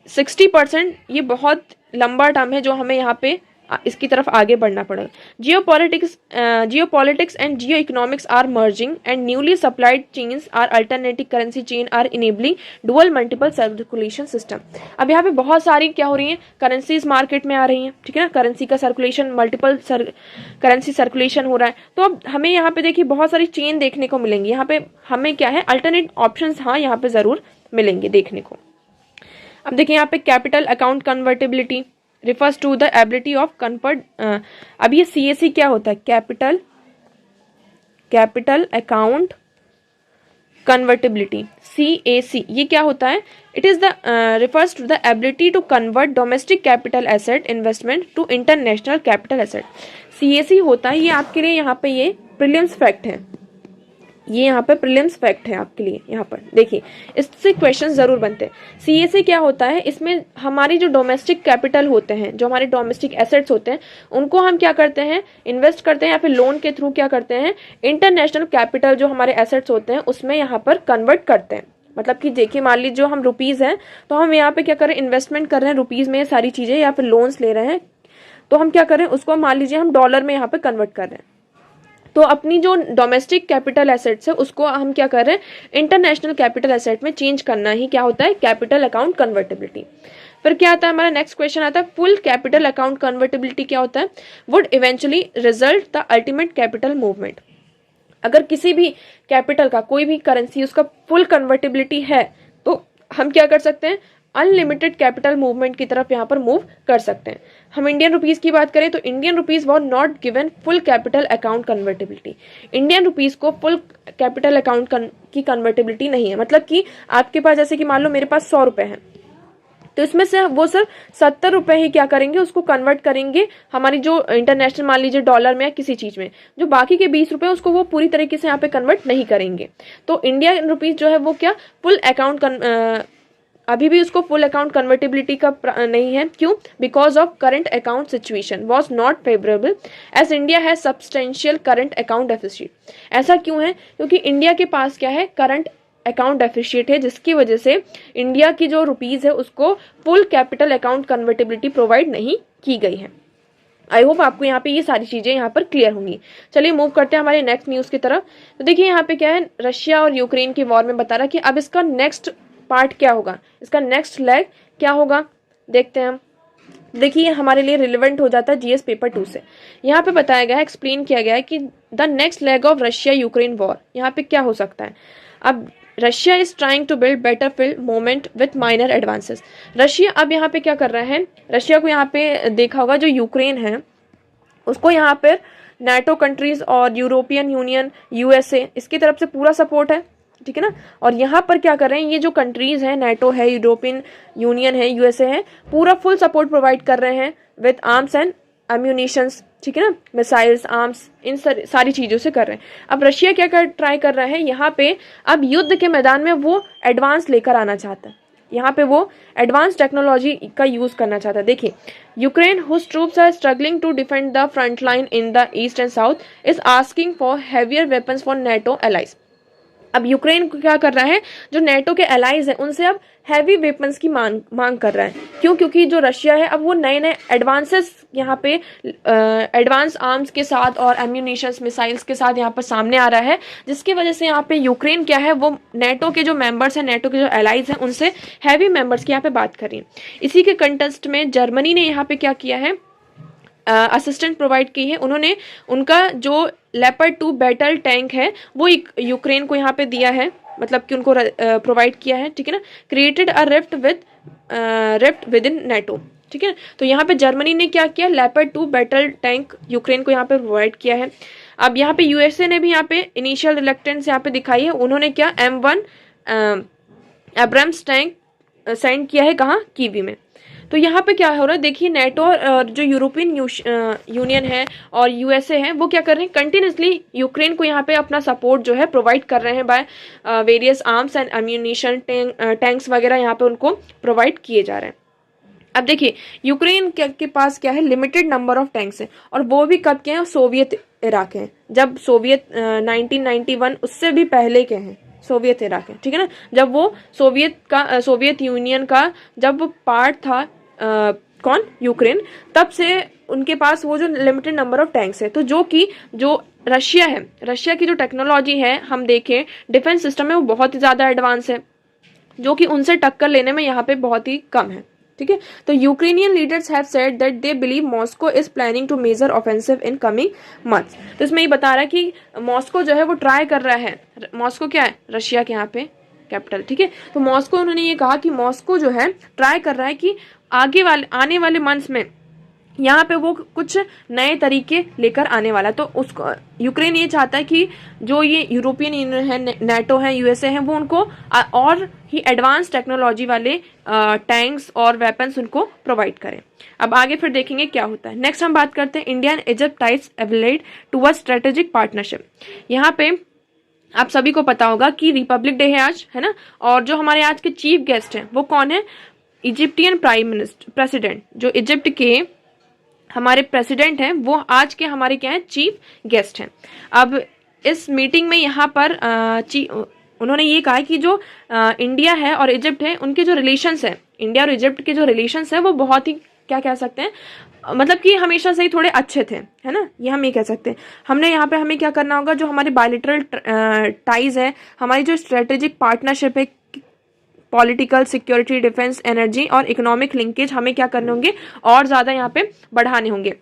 60%, ये बहुत लंबा टर्म है जो हमें यहाँ पे इसकी तरफ आगे बढ़ना पड़ेगा। Geopolitics and geoeconomics are merging and newly supplied chains are alternative currency chain are enabling dual multiple circulation system. अब यहाँ पे बहुत सारी क्या हो रही है, करेंसीज मार्केट में आ रही हैं। ठीक है ना, करेंसी का सर्कुलेशन, मल्टीपल करेंसी सर्कुलेशन हो रहा है। तो अब हमें यहाँ पे देखिए बहुत सारी चेन देखने को मिलेंगी। यहाँ पे हमें क्या है, अल्टरनेट ऑप्शंस हाँ यहाँ पे जरूर मिलेंगे देखने को। अब देखिए, यहाँ पे capital account convertibility refers to the ability of convert। अब ये CAC क्या होता है, कैपिटल अकाउंट कन्वर्टेबिलिटी, CAC ये क्या होता है, it is the refers to the ability to convert domestic capital asset investment to international capital asset। CAC होता है, ये आपके लिए यहाँ पे ये प्रीलिम्स फैक्ट है, ये यहाँ पे प्रीलिम्स फैक्ट है आपके लिए। यहाँ पर देखिए, इससे क्वेश्चन जरूर बनते हैं। CAC क्या होता है, इसमें हमारी जो डोमेस्टिक कैपिटल होते हैं, जो हमारे डोमेस्टिक एसेट्स होते हैं, उनको हम क्या करते हैं, इन्वेस्ट करते हैं, या फिर लोन के थ्रू क्या करते हैं, इंटरनेशनल कैपिटल जो हमारे एसेट्स होते हैं उसमें यहाँ पर कन्वर्ट करते हैं। मतलब कि देखिए, मान लीजिए जो हम रुपीज़ हैं, तो हम यहाँ पे क्या कर रहे हैं, इन्वेस्टमेंट कर रहे हैं रुपीज़ में सारी चीज़ें, या फिर लोन्स ले रहे हैं, तो हम क्या कर रहे हैं, उसको मान लीजिए हम डॉलर में यहाँ पे कन्वर्ट कर रहे हैं। तो अपनी जो डोमेस्टिक कैपिटल एसेट्स है उसको हम क्या कर रहे हैं, इंटरनेशनल कैपिटल एसेट में चेंज करना ही क्या होता है, कैपिटल अकाउंट कन्वर्टेबिलिटी। फिर क्या आता है, हमारा नेक्स्ट क्वेश्चन आता है, फुल कैपिटल अकाउंट कन्वर्टेबिलिटी क्या होता है, would eventually result the ultimate capital movement. अगर किसी भी कैपिटल का कोई भी करेंसी उसका फुल कन्वर्टेबिलिटी है तो हम क्या कर सकते हैं, अनलिमिटेड कैपिटल मूवमेंट की तरफ यहाँ पर मूव कर सकते हैं। हम इंडियन रुपीस की बात करें तो Indian rupees was not given full capital account convertibility. Indian rupees को फुल कैपिटल अकाउंट की कन्वर्टेबिलिटी नहीं है। मतलब कि आपके पास जैसे कि मान लो मेरे पास 100 रुपए हैं तो इसमें से वो सिर्फ 70 रुपए ही क्या करेंगे, उसको कन्वर्ट करेंगे हमारी जो इंटरनेशनल मान लीजिए डॉलर में या किसी चीज में, जो बाकी के 20 रुपए उसको वो पूरी तरीके से यहाँ पे कन्वर्ट नहीं करेंगे। तो इंडियन रुपीस जो है वो क्या फुल अकाउंट अभी भी उसको फुल अकाउंट कन्वर्टेबिलिटी का नहीं है। क्यों? Because of current account situation was not favourable as India है सब्सटेंशियल करंट अकाउंट डेफिसिट। ऐसा क्यों है? क्योंकि इंडिया के पास क्या है, करंट अकाउंट डेफिशिएट है, जिसकी वजह से इंडिया की जो रुपीज है उसको full capital account convertibility provide नहीं की गई है। आई होप आपको यहाँ पे ये सारी चीजें यहाँ पर क्लियर होंगी। चलिए मूव करते हैं हमारे नेक्स्ट न्यूज की तरफ। तो देखिए यहाँ पे क्या है, रशिया और यूक्रेन की वॉर में बता रहा कि अब इसका नेक्स्ट पार्ट क्या होगा, इसका नेक्स्ट लेग क्या होगा, देखते हैं हम। देखिए हमारे लिए रिलेवेंट हो जाता है जीएस पेपर 2 से। यहाँ पे बताया गया है, एक्सप्लेन किया गया है कि the next leg of Russia Ukraine war यहाँ पे क्या हो सकता है। अब Russia is trying to build better field moment with minor advances. Russia अब यहाँ पे क्या कर रहा है, रशिया को यहाँ पे देखा होगा जो यूक्रेन है उसको यहाँ पर नाटो कंट्रीज और यूरोपियन यूनियन यूएसए इसकी तरफ से पूरा सपोर्ट है, ठीक है ना। और यहाँ पर क्या कर रहे हैं, ये जो कंट्रीज हैं, नाटो है, यूरोपियन यूनियन है, यूएसए है, पूरा फुल सपोर्ट प्रोवाइड कर रहे हैं विद आर्म्स एंड एम्यूनिशंस, ठीक है ना, मिसाइल्स, आर्म्स, इन सारी चीजों से कर रहे हैं। अब रशिया क्या ट्राई कर रहा है यहाँ पे, अब युद्ध के मैदान में वो एडवांस लेकर आना चाहता है, यहाँ पे वो एडवांस टेक्नोलॉजी का यूज करना चाहता है। देखिए Ukraine whose troops are struggling to defend the front line in the east and south is asking for heavier weapons for NATO allies. अब यूक्रेन को क्या कर रहा है, जो नेटो के एलाइज हैं उनसे अब हैवी वेपन्स की मांग कर रहा है। क्यों? क्योंकि जो रशिया है अब वो नए नए एडवांसेस यहाँ पे एडवांस आर्म्स के साथ और एम्यूनिशंस, मिसाइल्स के साथ यहाँ पर सामने आ रहा है, जिसकी वजह से यहाँ पे यूक्रेन क्या है, वो नेटो के जो मेंबर्स हैं, नेटो के जो एलाइज हैं उनसे हैवी मेंबर्स की यहाँ पे बात कर रही है। इसी के कंटेस्ट में जर्मनी ने यहाँ पे क्या किया है, असिस्टेंट प्रोवाइड की है। उन्होंने उनका जो लेपर्ड 2 बैटल टैंक है वो यूक्रेन को यहाँ पे दिया है, मतलब कि उनको प्रोवाइड किया है, ठीक है ना। Created a rift with in NATO, ठीक है। तो यहाँ पे जर्मनी ने क्या किया, लेपर्ड 2 बैटल टैंक यूक्रेन को यहाँ पे प्रोवाइड किया है। अब यहाँ पे यूएसए ने भी यहाँ पे इनिशियल रिलेक्टेंस यहाँ पे दिखाई है। उन्होंने क्या M1 एब्राम्स टैंक सेंड किया है, कहाँ, कीवी में। तो यहाँ पे क्या हो रहा है, देखिए नेटो और जो यूरोपियन यूनियन है और यूएसए है वो क्या कर रहे हैं, कंटिन्यूसली यूक्रेन को यहाँ पे अपना सपोर्ट जो है प्रोवाइड कर रहे हैं by various arms and ammunition, tanks वगैरह यहाँ पे उनको प्रोवाइड किए जा रहे हैं। अब देखिए यूक्रेन के पास क्या है, लिमिटेड नंबर ऑफ टैंक्स हैं, और वो भी कब के हैं, सोवियत इरा के हैं, जब सोवियत 1991 उससे भी पहले के हैं, सोवियत इरा के, ठीक है ना। जब वो सोवियत यूनियन का जब वो पार्ट था कौन, यूक्रेन, तब से उनके पास वो जो लिमिटेड नंबर ऑफ टैंक्स है। तो जो रशिया है, रशिया की जो टेक्नोलॉजी है हम देखें डिफेंस सिस्टम में वो बहुत ही ज़्यादा एडवांस है, जो कि उनसे टक्कर लेने में यहाँ पे बहुत ही कम है, ठीक है। तो Ukrainian leaders have said that they believe Moscow is planning to major offensive in coming months. तो इसमें ये बता रहा है कि मॉस्को जो है वो ट्राई कर रहा है, मॉस्को क्या है, रशिया के यहाँ पे कैपिटल, ठीक है। तो मॉस्को, उन्होंने ये कहा कि मॉस्को जो है ट्राई कर रहा है कि आने वाले मंथ्स में यहाँ पे वो कुछ नए तरीके लेकर आने वाला है। तो उसको यूक्रेन ये चाहता है कि जो ये यूरोपियन यूनियन है, नेटो है, यूएसए है, वो उनको और ही एडवांस टेक्नोलॉजी वाले टैंक्स और वेपन्स उनको प्रोवाइड करें। अब आगे फिर देखेंगे क्या होता है। नेक्स्ट हम बात करते हैं India and Egypt types evolved towards strategic partnership. यहाँ पे आप सभी को पता होगा कि रिपब्लिक डे है आज, है ना, और जो हमारे आज के चीफ गेस्ट हैं वो कौन है, इजिप्टियन प्रेसिडेंट, जो इजिप्ट के हमारे प्रेसिडेंट हैं वो आज के हमारे क्या हैं, चीफ गेस्ट हैं। अब इस मीटिंग में यहाँ पर उन्होंने ये कहा कि जो इंडिया है और इजिप्ट है उनके जो रिलेशंस है, इंडिया और इजिप्ट के जो रिलेशंस है वो बहुत ही क्या कह सकते हैं, मतलब कि हमेशा से ही थोड़े अच्छे थे, है ना, ये हम ये कह सकते हैं। हमने यहाँ पे हमें क्या करना होगा, जो हमारे बायलैटरल टाइज है, हमारी जो स्ट्रेटेजिक पार्टनरशिप है, पॉलिटिकल, सिक्योरिटी, डिफेंस, एनर्जी और इकोनॉमिक लिंकेज हमें क्या करने होंगे, और ज़्यादा यहाँ पे बढ़ाने होंगे।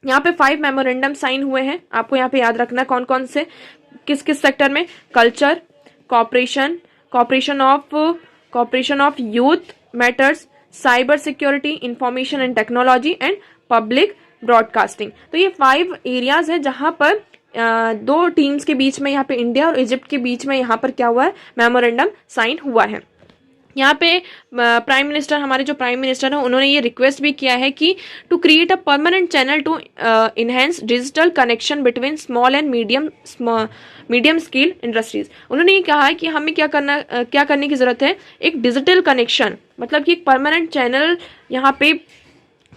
यहाँ पे 5 मेमोरेंडम साइन हुए हैं, आपको यहाँ पे याद रखना कौन कौन से। किस किस सेक्टर में, culture, cooperation of youth matters, cyber security, information and technology and public broadcasting. तो ये 5 एरियाज है जहां पर 2 टीम्स के बीच में, यहाँ पे इंडिया और इजिप्ट के बीच में यहाँ पर क्या हुआ है, मेमोरेंडम साइन हुआ है। यहाँ पे प्राइम मिनिस्टर, हमारे जो प्राइम मिनिस्टर हैं, उन्होंने ये रिक्वेस्ट भी किया है कि to create a permanent channel to enhance digital connection between small and medium scale industries. उन्होंने ये कहा है कि हमें क्या करने की जरूरत है, एक डिजिटल कनेक्शन, मतलब कि एक परमानेंट चैनल यहाँ पे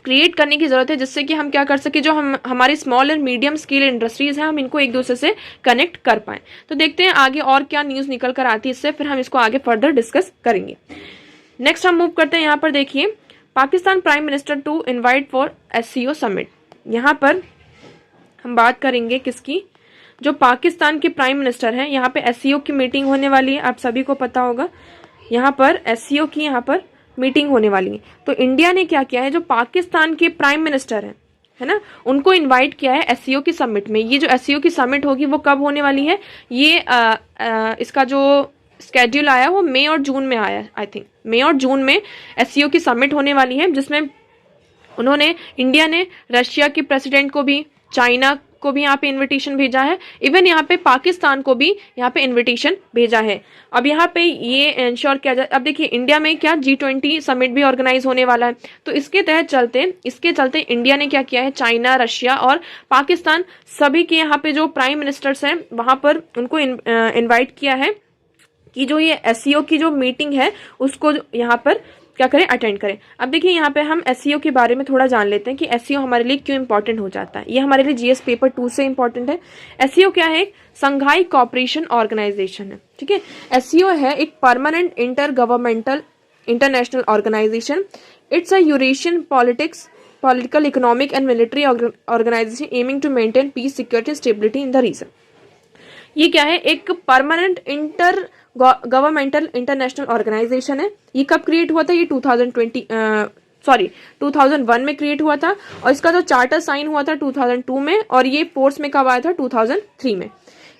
क्रिएट करने की जरूरत है, जिससे कि हम क्या कर सके, जो हमारी small and medium scale industries हैं, हम इनको एक दूसरे से कनेक्ट कर पाएं। तो देखते हैं आगे और क्या न्यूज़ निकल कर आती है इससे, फिर हम इसको आगे फर्दर डिस्कस करेंगे। नेक्स्ट हम मूव करते हैं, यहाँ पर देखिए, Pakistan prime minister to invite for SCO summit. यहाँ पर हम बात करेंगे किसकी, जो पाकिस्तान के प्राइम मिनिस्टर हैं, यहाँ पे SCO की मीटिंग होने वाली है, आप सभी को पता होगा। यहाँ पर SCO की यहाँ पर मीटिंग होने वाली है। तो इंडिया ने क्या किया है, जो पाकिस्तान के प्राइम मिनिस्टर हैं, है ना, उनको इनवाइट किया है SCO की समिट में। ये जो SCO की समिट होगी वो कब होने वाली है, ये इसका जो स्केड्यूल आया वो मई और जून में आया, आई थिंक मई और जून में SCO की समिट होने वाली है, जिसमें इंडिया ने रशिया के प्रेसिडेंट को भी, चाइना को भी यहाँ पे इनविटेशन भेजा है, इवन यहाँ पे पाकिस्तान को भी यहाँ पे इनविटेशन भेजा है। अब यहाँ पे ये इंश्योर किया जाए, अब देखिए इंडिया में क्या G20 समिट भी ऑर्गेनाइज होने वाला है, तो इसके चलते इंडिया ने क्या किया है, चाइना, रशिया और पाकिस्तान सभी के यहाँ पे जो प्राइम मिनिस्टर्स हैं वहां पर उनको इन्वाइट किया है कि जो ये SCO की जो मीटिंग है उसको यहाँ पर क्या करें, अटेंड करें। अब देखिए यहाँ पे हम SCO के बारे में थोड़ा जान लेते हैं कि SCO हमारे लिए क्यों इंपॉर्टेंट हो जाता है। ये हमारे लिए GS पेपर 2 से इंपॉर्टेंट है। SCO क्या है, संघाई कॉपरेशन ऑर्गेनाइजेशन है, ठीक है। SCO है एक permanent intergovernmental international organisation. It's a Eurasian political, economic and military organisation aiming to maintain peace, security, stability in the region. ये क्या है, एक परमानेंट गवर्नमेंटल इंटरनेशनल ऑर्गेनाइजेशन है। ये कब क्रिएट हुआ था, ये 2001 में क्रिएट हुआ था, और इसका जो चार्टर साइन हुआ था 2002 में, और ये फोर्स में कब आया था, 2003 में।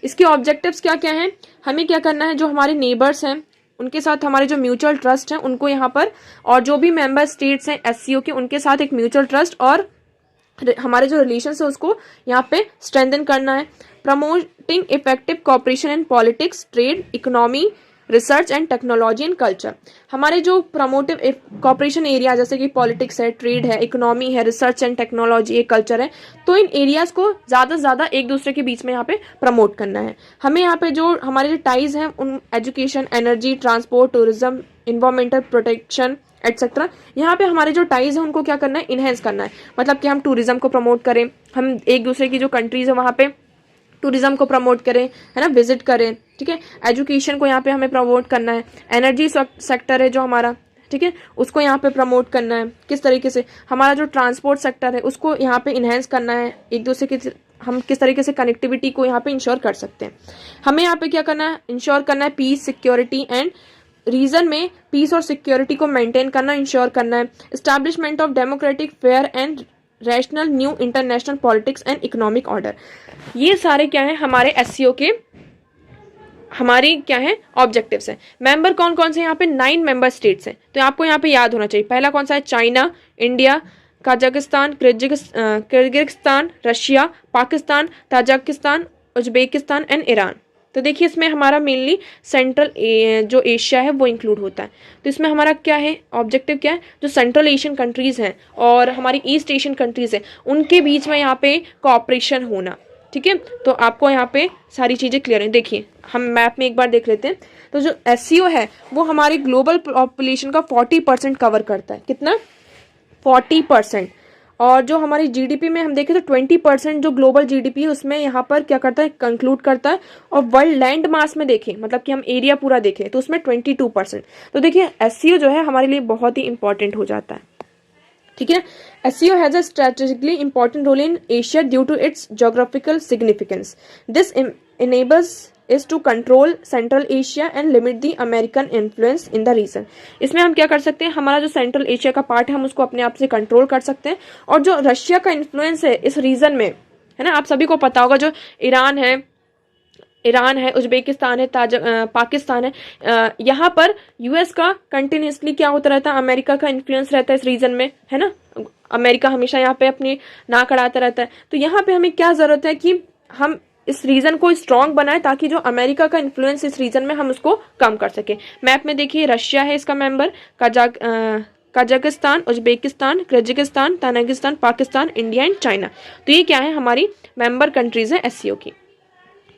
इसके ऑब्जेक्टिव्स क्या क्या हैं, हमें क्या करना है, जो हमारे नेबर्स हैं उनके साथ हमारे जो म्यूचुअल ट्रस्ट हैं उनको यहाँ पर, और जो भी मेंबर स्टेट्स हैं SCO के, उनके साथ एक म्यूचुअल ट्रस्ट और हमारे जो रिलेशन है उसको यहाँ पे स्ट्रेंथन करना है। Promoting effective cooperation in politics, trade, economy, research and technology and culture. हमारे जो प्रमोटिव कॉपरेशन एरिया जैसे कि पॉलिटिक्स है, ट्रेड है, इकोनॉमी है, रिसर्च एंड टेक्नोलॉजी है, कल्चर है, तो इन एरियाज को ज़्यादा से ज़्यादा एक दूसरे के बीच में यहाँ पे प्रमोट करना है। हमें यहाँ पे जो हमारे जो टाइज हैं उन education, energy, transport, tourism, environmental protection etcetera, यहाँ पे हमारे जो टाइज हैं उनको क्या करना है, इनहेंस करना है। मतलब कि हम टूरिज्म को प्रमोट करें, हम एक दूसरे की जो कंट्रीज है वहाँ पे टूरिज्म को प्रमोट करें, है ना, विजिट करें, ठीक है। एजुकेशन को यहाँ पे हमें प्रमोट करना है। एनर्जी सेक्टर है जो हमारा, ठीक है, उसको यहाँ पे प्रमोट करना है। किस तरीके से हमारा जो ट्रांसपोर्ट सेक्टर है उसको यहाँ पे इनहेंस करना है। एक दूसरे के हम किस तरीके से कनेक्टिविटी को यहाँ पे इंश्योर कर सकते हैं। हमें यहाँ पे क्या करना है, इंश्योर करना है पीस, सिक्योरिटी एंड रीजन में पीस और सिक्योरिटी को मेंटेन करना, इंश्योर करना है। Establishment of democratic, fair and rational new international politics and economic order. ये सारे क्या है हमारे SCO के, हमारी क्या है ऑब्जेक्टिव्स हैं। मेंबर कौन कौन से, यहाँ पे 9 मेंबर स्टेट्स हैं, तो आपको यहाँ पे याद होना चाहिए। पहला कौन सा है, China, India, Kazakhstan, Kyrgyzstan, Russia, Pakistan, Tajikistan, Uzbekistan and Iran. तो देखिए इसमें हमारा मेनली सेंट्रल जो एशिया है वो इंक्लूड होता है। तो इसमें हमारा क्या है ऑब्जेक्टिव, क्या है, जो सेंट्रल एशियन कंट्रीज़ हैं और हमारी ईस्ट एशियन कंट्रीज़ हैं उनके बीच में यहाँ पे कोऑपरेशन होना, ठीक है। तो आपको यहाँ पे सारी चीज़ें क्लियर हैं। देखिए हम मैप में एक बार देख लेते हैं। तो जो SCO है वो हमारी ग्लोबल पॉपुलेशन का 40% कवर करता है। कितना, 40%। और जो हमारी GDP में हम देखें तो 20% जो ग्लोबल GDP है उसमें यहाँ पर क्या करता है, कंक्लूड करता है। और वर्ल्ड लैंड मास में देखें, मतलब कि हम एरिया पूरा देखें तो उसमें 22%। तो देखिए SCO जो है हमारे लिए बहुत ही इंपॉर्टेंट हो जाता है, ठीक है। SCO has a strategically important role in Asia due to its geographical significance. This enables is to control Central Asia and limit the American influence in the region। इसमें हम क्या कर सकते हैं, हमारा जो सेंट्रल एशिया का पार्ट है हम उसको अपने आप से कंट्रोल कर सकते हैं। और जो रशिया का इन्फ्लुएंस है इस रीजन में, है ना, आप सभी को पता होगा जो ईरान है, ईरान है, उज्बेकिस्तान है, पाकिस्तान है, यहाँ पर यूएस का कंटिन्यूसली क्या होता रहता है, अमेरिका का इन्फ्लुएंस रहता है इस रीजन में, है ना। अमेरिका हमेशा यहाँ पे अपनी नाक अड़ाता रहता है। तो यहाँ पे हमें क्या जरूरत है कि हम इस रीजन को स्ट्रांग बनाए ताकि जो अमेरिका का इन्फ्लुएंस इस रीजन में हम उसको कम कर सके। मैप में देखिए रशिया है इसका member, Kazakhstan, Uzbekistan, Kyrgyzstan, Tajikistan, Pakistan, India and China. तो ये क्या है, हमारी मेंबर कंट्रीज हैं एससीओ की।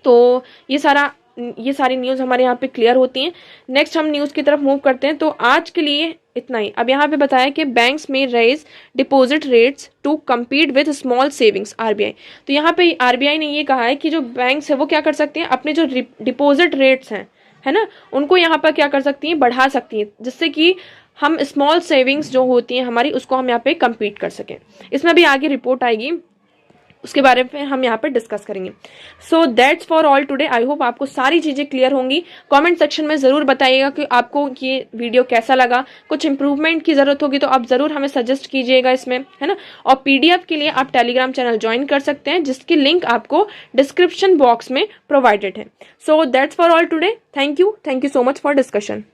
तो ये सारी न्यूज़ हमारे यहाँ पे क्लियर होती हैं। नेक्स्ट हम न्यूज़ की तरफ मूव करते हैं। तो आज के लिए इतना ही। अब यहाँ पे बताया कि बैंक्स में raise deposit rates to compete with small savings, RBI. तो यहाँ पे आरबीआई ने ये कहा है कि जो बैंक्स है वो क्या कर सकती हैं, अपने जो डिपॉजिट रेट्स हैं, है ना, उनको यहाँ पर क्या कर सकती हैं, बढ़ा सकती हैं, जिससे कि हम स्मॉल सेविंग्स जो होती हैं हमारी उसको हम यहाँ पे कम्पीट कर सकें। इसमें भी आगे रिपोर्ट आएगी, उसके बारे में हम यहाँ पर डिस्कस करेंगे। So that's for all today. I hope आपको सारी चीज़ें क्लियर होंगी। कमेंट सेक्शन में ज़रूर बताइएगा कि आपको ये वीडियो कैसा लगा। कुछ इंप्रूवमेंट की ज़रूरत होगी तो आप ज़रूर हमें सजेस्ट कीजिएगा इसमें, है ना। और पीडीएफ के लिए आप टेलीग्राम चैनल ज्वाइन कर सकते हैं, जिसकी लिंक आपको डिस्क्रिप्शन बॉक्स में प्रोवाइडेड है। So that's for all today. Thank you so much for discussion.